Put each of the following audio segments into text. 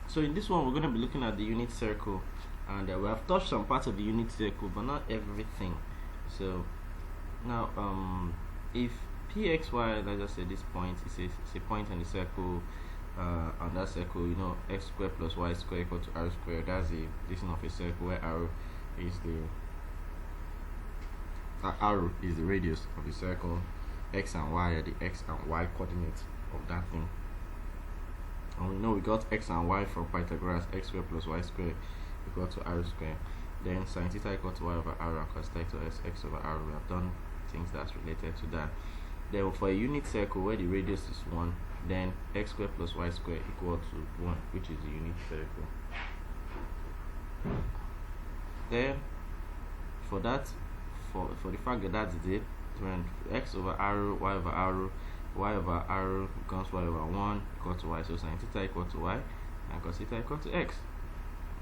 So in this one, we're going to be looking at the unit circle, and we have touched some parts of the unit circle, but not everything. So now, if pxy, let's just say this point is a point in the circle, on that circle, you know, x squared plus y squared equal to r squared. That's the distance of a circle where r is the radius of the circle, x and y are the x and y coordinates of that thing. And we know we got x and y from Pythagoras, x squared plus y squared equal to r squared. Then sin theta equal to y over r and cos theta equal to x over r. We have done things that's related to that. Then for a unit circle where the radius is 1, then x squared plus y squared equal to 1, which is the unit circle. Then for that, for the fact that that's it, when x over r, y over r, y over r becomes y over 1 equal to y, so sin theta equal to y and cos theta equal to x.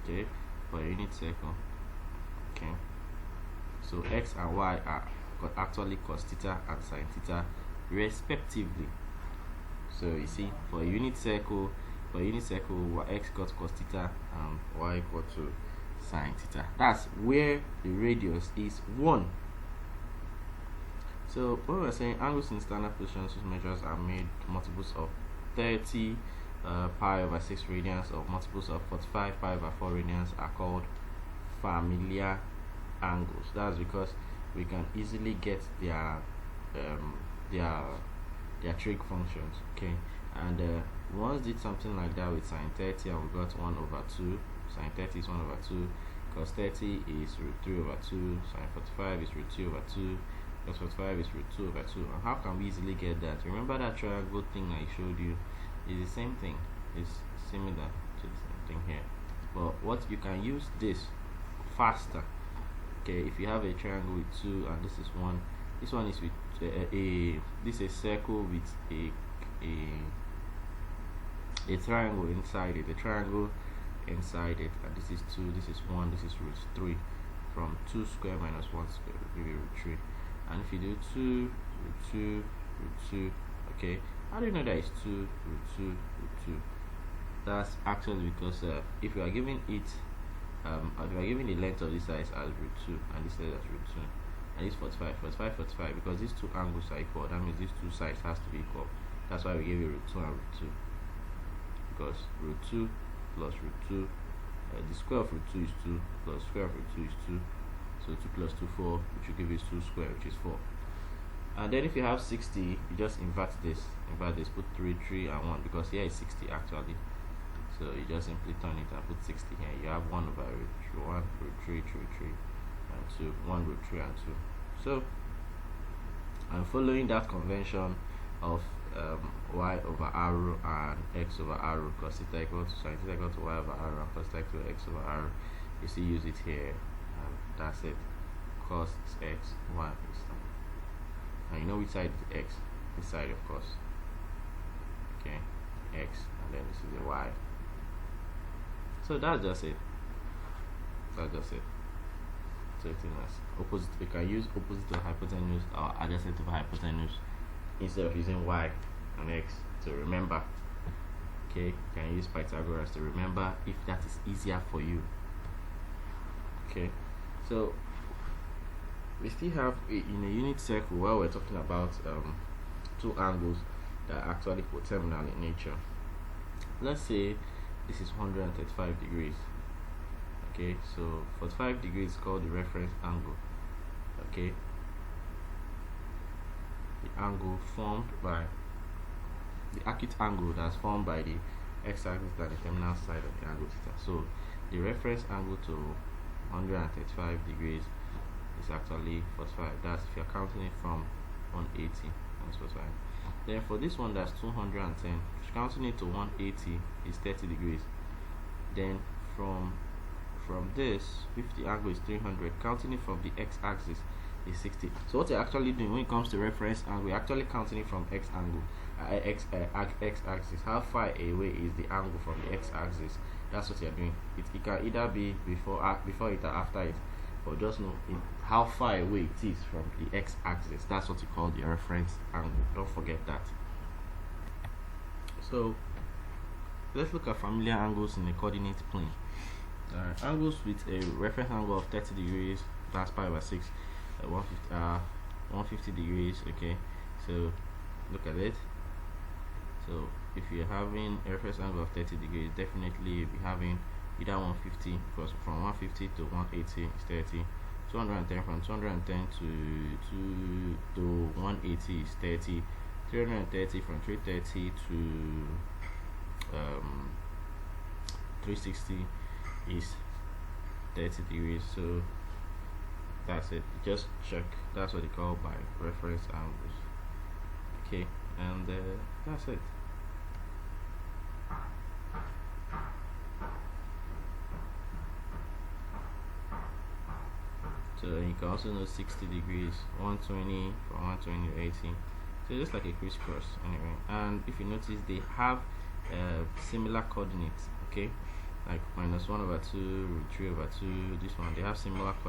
Okay, for a unit circle. Okay, so x and y are actually cos theta and sin theta respectively. So you see, for a unit circle, x equal to cos theta and y equal to sin theta. That's where the radius is 1. So when we're saying angles in standard positions whose measures are made multiples of 30 pi over 6 radians or multiples of 45 pi over 4 radians are called familiar angles. That's because we can easily get their trig functions. Okay, and we once did something like that with sin 30 and we got 1 over 2. Sin 30 is 1 over 2, cos 30 is root 3 over 2, sin 45 is root 2 over 2, cos 45 is root 2 over 2. And how can we easily get that? Remember that triangle thing I showed you is the same thing. It's similar to the same thing here, but what you can use this faster. Okay, if you have a triangle with 2 and this is 1, this one is with this is a circle with a triangle inside it, and this is 2, this is 1, this is root 3. From 2 square minus 1 square will give you root 3. And if you do 2 root 2 root 2, okay, how do you know that it's 2 root 2 root 2? That's actually because if you are giving it if you are giving the length of this side as root 2 and this side as root 2 and this 45, because these two angles are equal, that means these two sides has to be equal. That's why we gave you root 2 and root 2, because root 2 plus root 2, the square of root 2 is 2, plus square of root 2 is 2, so 2 plus 2 4, which will give you 2 square, which is 4. And then if you have 60, you just invert this, put 3 and 1, because here is 60 actually, so you just simply turn it and put 60 here. You have 1 over root 1 root 3 root 3 and 2, 1 root 3 and 2. So I'm following that convention of y over r and x over r, cos theta equal to sin theta equal to y over r and cos theta equal to x over r. You see, use it here, and that's it. Cos is x, y is that. And you know which side is x? This side, of course. Okay, x, and then this is a y. So that's just it. So it is opposite. We can use opposite of hypotenuse or adjacent of hypotenuse instead of using y and x to remember. Okay, you can use Pythagoras to remember if that is easier for you. Okay, so we still have in a unit circle where we're talking about two angles that are actually coterminal in nature. Let's say this is 135 degrees. Okay, so 45 degrees is called the reference angle. Okay, the angle formed by the acute angle that's formed by the x-axis and the terminal side of the angle theta. So the reference angle to 135 degrees is actually 45. That's if you're counting it from 180. That's 45. Then for this one, that's 210. If you're counting it to 180, is 30 degrees. Then from this, if the angle is 300, counting it from the x-axis is 60. So what you're actually doing when it comes to reference angle, you're actually counting it from x-axis. How far away is the angle from the x-axis? That's what you're doing. It can either be before it or after it, but just know how far away it is from the x-axis. That's what you call the reference angle. Don't forget that. So let's look at familiar angles in the coordinate plane. Angles with a reference angle of 30 degrees, that's pi over 6, 150 degrees. Okay, so look at it. So if you're having a reference angle of 30 degrees, definitely you'll be having either 150, because from 150 to 180 is 30, 210 from 210 to 180 is 30, 330 from 330 to 360 is 30 degrees. So that's it, just check. That's what they call by reference angles. Okay, and that's it. So you can also know 60 degrees, 120 from 120 to 80. So just like a crisscross anyway. And if you notice, they have similar coordinates. Okay, like -1/2, √3/2. This one, they have similar coordinates.